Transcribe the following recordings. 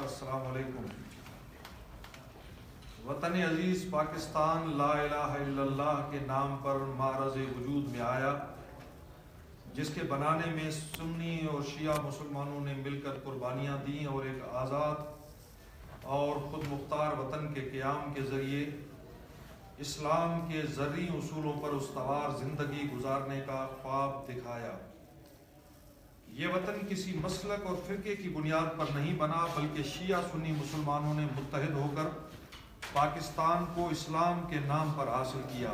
السلام علیکم۔ وطن عزیز پاکستان لا الہ الا اللہ کے نام پر معرض وجود میں آیا، جس کے بنانے میں سنی اور شیعہ مسلمانوں نے مل کر قربانیاں دیں اور ایک آزاد اور خود مختار وطن کے قیام کے ذریعے اسلام کے زرعی اصولوں پر استوار زندگی گزارنے کا خواب دکھایا۔ یہ وطن کسی مسلک اور فرقے کی بنیاد پر نہیں بنا، بلکہ شیعہ سنی مسلمانوں نے متحد ہو کر پاکستان کو اسلام کے نام پر حاصل کیا،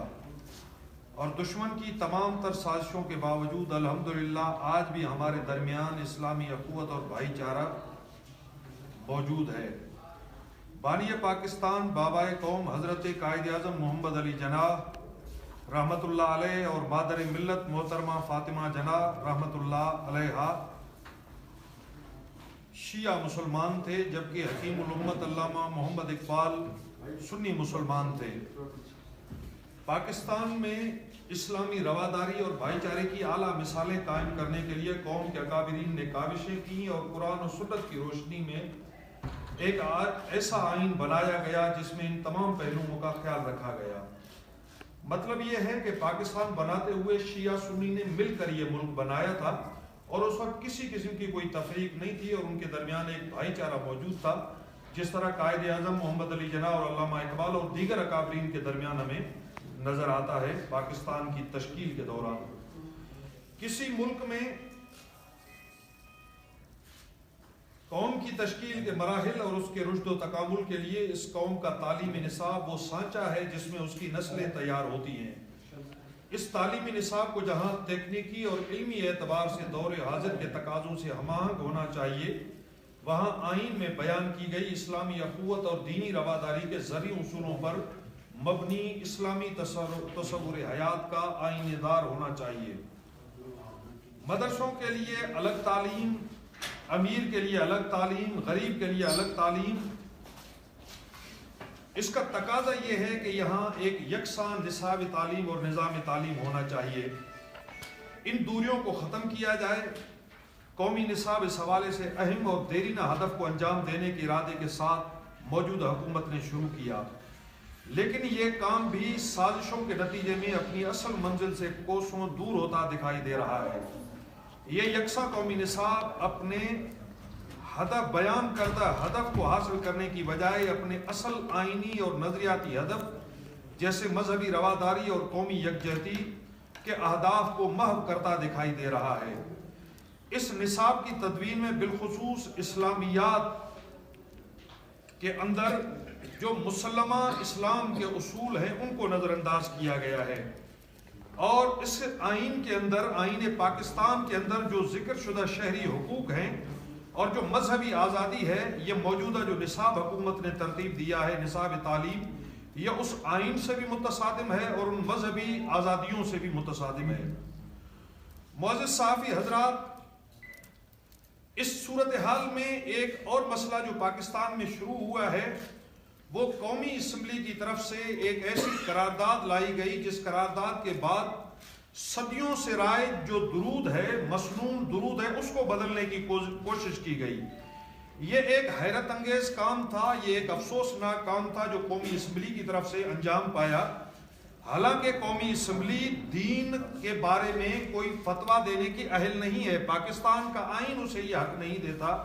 اور دشمن کی تمام تر سازشوں کے باوجود الحمدللہ آج بھی ہمارے درمیان اسلامی اخوت اور بھائی چارہ موجود ہے۔ بانی پاکستان بابائے قوم حضرت قائد اعظم محمد علی جناح رحمۃ اللہ علیہ اور مادر ملت محترمہ فاطمہ جناح رحمۃ اللہ علیہا شیعہ مسلمان تھے، جبکہ حکیم الامت علامہ محمد اقبال سنی مسلمان تھے۔ پاکستان میں اسلامی رواداری اور بھائی چارے کی اعلیٰ مثالیں قائم کرنے کے لیے قوم کے اکابرین نے کاوشیں کی، اور قرآن و سنت کی روشنی میں ایک ایسا آئین بنایا گیا جس میں ان تمام پہلوؤں کا خیال رکھا گیا۔ مطلب یہ ہے کہ پاکستان بناتے ہوئے شیعہ سنی نے مل کر یہ ملک بنایا تھا، اور اس وقت کسی قسم کی کوئی تفریق نہیں تھی، اور ان کے درمیان ایک بھائی چارہ موجود تھا، جس طرح قائد اعظم محمد علی جناح اور علامہ اقبال اور دیگر اکابرین کے درمیان ہمیں نظر آتا ہے۔ پاکستان کی تشکیل کے دوران کسی ملک میں قوم کی تشکیل کے مراحل اور اس کے رشد و تکامل کے لیے اس قوم کا تعلیمی نصاب وہ سانچہ ہے جس میں اس کی نسلیں تیار ہوتی ہیں۔ اس تعلیمی نصاب کو جہاں تکنیکی اور علمی اعتبار سے دور حاضر کے تقاضوں سے ہم آہنگ ہونا چاہیے، وہاں آئین میں بیان کی گئی اسلامی اخوت اور دینی رواداری کے زرعی اصولوں پر مبنی اسلامی تصور حیات کا آئین دار ہونا چاہیے۔ مدرسوں کے لیے الگ تعلیم، امیر کے لیے الگ تعلیم، غریب کے لیے الگ تعلیم۔ اس کا تقاضا یہ ہے کہ یہاں ایک یکساں نصاب تعلیم اور نظام تعلیم ہونا چاہیے۔ ان دوریوں کو ختم کیا جائے۔ قومی نصاب اس حوالے سے اہم اور دیرینہ ہدف کو انجام دینے کے ارادے کے ساتھ موجودہ حکومت نے شروع کیا، لیکن یہ کام بھی سازشوں کے نتیجے میں اپنی اصل منزل سے کوسوں دور ہوتا دکھائی دے رہا ہے۔ یہ یکساں قومی نصاب اپنے ہدف بیان کردہ ہدف کو حاصل کرنے کی بجائے اپنے اصل آئینی اور نظریاتی ہدف جیسے مذہبی رواداری اور قومی یکجہتی کے اہداف کو محو کرتا دکھائی دے رہا ہے۔ اس نصاب کی تدوین میں بالخصوص اسلامیات کے اندر جو مسلمہ اسلام کے اصول ہیں ان کو نظر انداز کیا گیا ہے، اور اس آئین کے اندر، آئین پاکستان کے اندر جو ذکر شدہ شہری حقوق ہیں اور جو مذہبی آزادی ہے، یہ موجودہ جو نصاب حکومت نے ترتیب دیا ہے نصاب تعلیم، یہ اس آئین سے بھی متصادم ہے اور ان مذہبی آزادیوں سے بھی متصادم ہے۔ معزز صحافی حضرات، اس صورتحال میں ایک اور مسئلہ جو پاکستان میں شروع ہوا ہے، وہ قومی اسمبلی کی طرف سے ایک ایسی قرارداد لائی گئی جس قرارداد کے بعد صدیوں سے رائج جو درود ہے، مسنون درود ہے، اس کو بدلنے کی کوشش کی گئی۔ یہ ایک حیرت انگیز کام تھا، یہ ایک افسوسناک کام تھا جو قومی اسمبلی کی طرف سے انجام پایا۔ حالانکہ قومی اسمبلی دین کے بارے میں کوئی فتویٰ دینے کی اہل نہیں ہے، پاکستان کا آئین اسے یہ حق نہیں دیتا،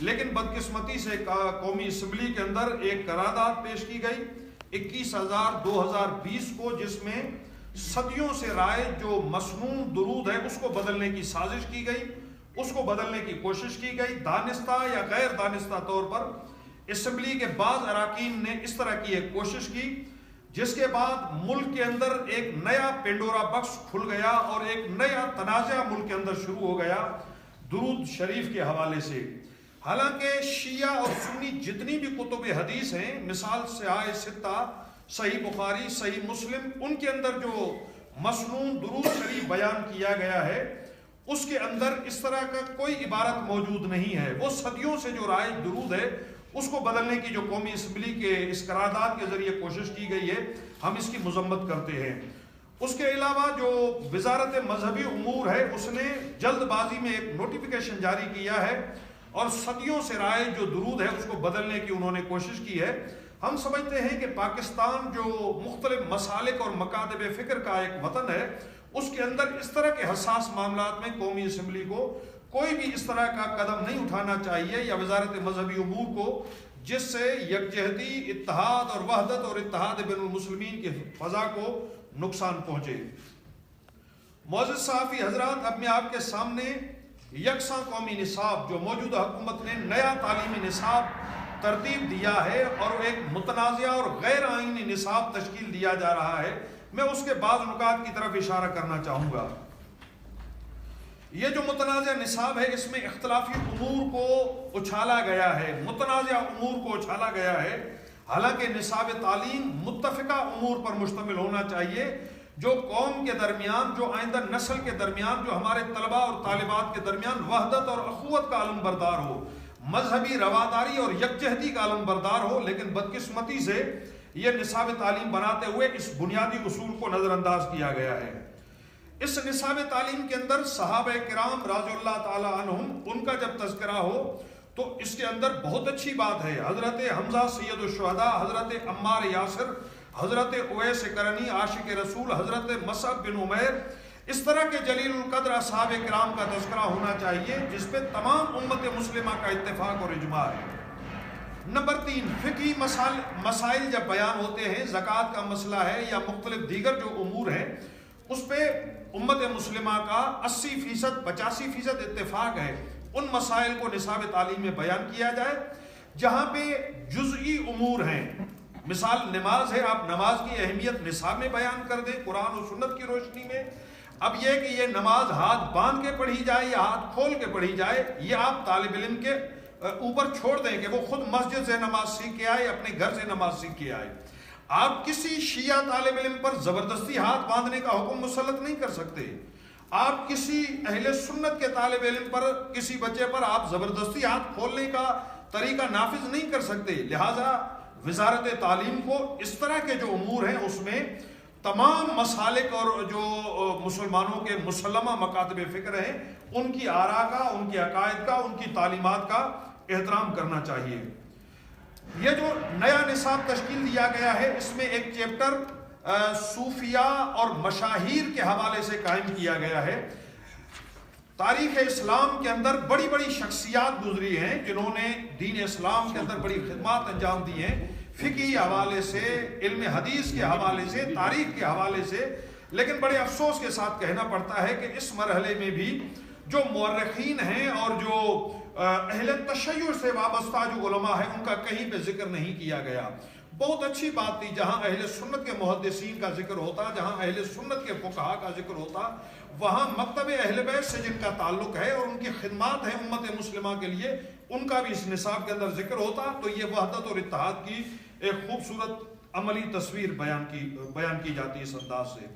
لیکن بدقسمتی سے قومی اسمبلی کے اندر ایک قرارداد پیش کی گئی 21/2020 کو، جس میں صدیوں سے رائج جو مسنون درود ہے اس کو بدلنے کی سازش کی گئی، اس کو بدلنے کی کوشش کی گئی۔ دانستہ یا غیر دانستہ طور پر اسمبلی کے بعض اراکین نے اس طرح کی ایک کوشش کی، جس کے بعد ملک کے اندر ایک نیا پینڈورا باکس کھل گیا اور ایک نیا تنازع ملک کے اندر شروع ہو گیا درود شریف کے حوالے سے۔ حالانکہ شیعہ اور سنی جتنی بھی کتب حدیث ہیں، مثال صحاح ستہ، صحیح بخاری، صحیح مسلم، ان کے اندر جو مسنون درود شریف بیان کیا گیا ہے اس کے اندر اس طرح کا کوئی عبارت موجود نہیں ہے۔ وہ صدیوں سے جو رائج درود ہے اس کو بدلنے کی جو قومی اسمبلی کے اس قرارداد کے ذریعے کوشش کی گئی ہے، ہم اس کی مذمت کرتے ہیں۔ اس کے علاوہ جو وزارت مذہبی امور ہے، اس نے جلد بازی میں ایک نوٹیفیکیشن جاری کیا ہے اور صدیوں سے رائج جو درود ہے اس کو بدلنے کی انہوں نے کوشش کی ہے۔ ہم سمجھتے ہیں کہ پاکستان جو مختلف مسالک اور مکاتب فکر کا ایک وطن ہے، اس کے اندر اس طرح کے حساس معاملات میں قومی اسمبلی کو کوئی بھی اس طرح کا قدم نہیں اٹھانا چاہیے، یا وزارت مذہبی امور کو، جس سے یکجہتی، اتحاد اور وحدت اور اتحاد بین المسلمین کی فضا کو نقصان پہنچے۔ معزز صحافی حضرات، اب میں آپ کے سامنے یکساں قومی نصاب جو موجودہ حکومت نے نیا تعلیمی نصاب ترتیب دیا ہے اور ایک متنازعہ اور غیر آئینی نصاب تشکیل دیا جا رہا ہے، میں اس کے بعض نکات کی طرف اشارہ کرنا چاہوں گا۔ یہ جو متنازع نصاب ہے اس میں اختلافی امور کو اچھالا گیا ہے، متنازع امور کو اچھالا گیا ہے، حالانکہ نصاب تعلیم متفقہ امور پر مشتمل ہونا چاہیے، جو قوم کے درمیان، جو آئندہ نسل کے درمیان، جو ہمارے طلباء اور طالبات کے درمیان وحدت اور اخوت کا علم بردار ہو، مذہبی رواداری اور یکجہتی کا علم بردار ہو۔ لیکن بدقسمتی سے یہ نصاب تعلیم بناتے ہوئے اس بنیادی اصول کو نظر انداز کیا گیا ہے۔ اس نصاب تعلیم کے اندر صحابہ کرام رضی اللہ تعالی عنہم، ان کا جب تذکرہ ہو تو اس کے اندر بہت اچھی بات ہے۔ حضرت حمزہ سید الشہداء، حضرت عمار یاسر، حضرت اویس کرنی عاشق رسول، حضرت مصعب بن عمیر، اس طرح کے جلیل القدر اصحاب کرام کا تذکرہ ہونا چاہیے جس پہ تمام امت مسلمہ کا اتفاق اور اجماع ہے۔ نمبر 3، فقہی مسائل جب بیان ہوتے ہیں، زکوٰۃ کا مسئلہ ہے یا مختلف دیگر جو امور ہیں، اس پہ امت مسلمہ کا 80%، 85% اتفاق ہے۔ ان مسائل کو نصاب تعلیم میں بیان کیا جائے۔ جہاں پہ جزئی امور ہیں، مثال نماز ہے، آپ نماز کی اہمیت نصاب میں بیان کر دیں قرآن و سنت کی روشنی میں۔ اب یہ کہ یہ نماز ہاتھ باندھ کے پڑھی جائے یا ہاتھ کھول کے پڑھی جائے، یہ آپ طالب علم کے اوپر چھوڑ دیں کہ وہ خود مسجد سے نماز سیکھ کے آئے، اپنے گھر سے نماز سیکھ کے آئے۔ آپ کسی شیعہ طالب علم پر زبردستی ہاتھ باندھنے کا حکم مسلط نہیں کر سکتے۔ آپ کسی اہل سنت کے طالب علم پر، کسی بچے پر آپ زبردستی ہاتھ کھولنے کا طریقہ نافذ نہیں کر سکتے۔ لہٰذا وزارت تعلیم کو اس طرح کے جو امور ہیں اس میں تمام مسالک اور جو مسلمانوں کے مسلمہ مکاتب فکر ہیں، ان کی آراء کا، ان کے عقائد کا، ان کی تعلیمات کا احترام کرنا چاہیے۔ یہ جو نیا نصاب تشکیل دیا گیا ہے، اس میں ایک چیپٹر صوفیاء اور مشاہیر کے حوالے سے قائم کیا گیا ہے۔ تاریخ اسلام کے اندر بڑی بڑی شخصیات گزری ہیں جنہوں نے دین اسلام کے اندر بڑی خدمات انجام دی ہیں، فقہی حوالے سے، علم حدیث کے حوالے سے، تاریخ کے حوالے سے۔ لیکن بڑے افسوس کے ساتھ کہنا پڑتا ہے کہ اس مرحلے میں بھی جو مورخین ہیں اور جو اہل تشیع سے وابستہ جو علماء ہیں، ان کا کہیں پہ ذکر نہیں کیا گیا۔ بہت اچھی بات تھی جہاں اہل سنت کے محدثین کا ذکر ہوتا، جہاں اہل سنت کے فقہاء کا ذکر ہوتا، وہاں مکتب اہل بیت سے جن کا تعلق ہے اور ان کی خدمات ہیں امت مسلمہ کے لیے، ان کا بھی اس نصاب کے اندر ذکر ہوتا، تو یہ وحدت اور اتحاد کی ایک خوبصورت عملی تصویر بیان کی جاتی ہے اس انداز سے۔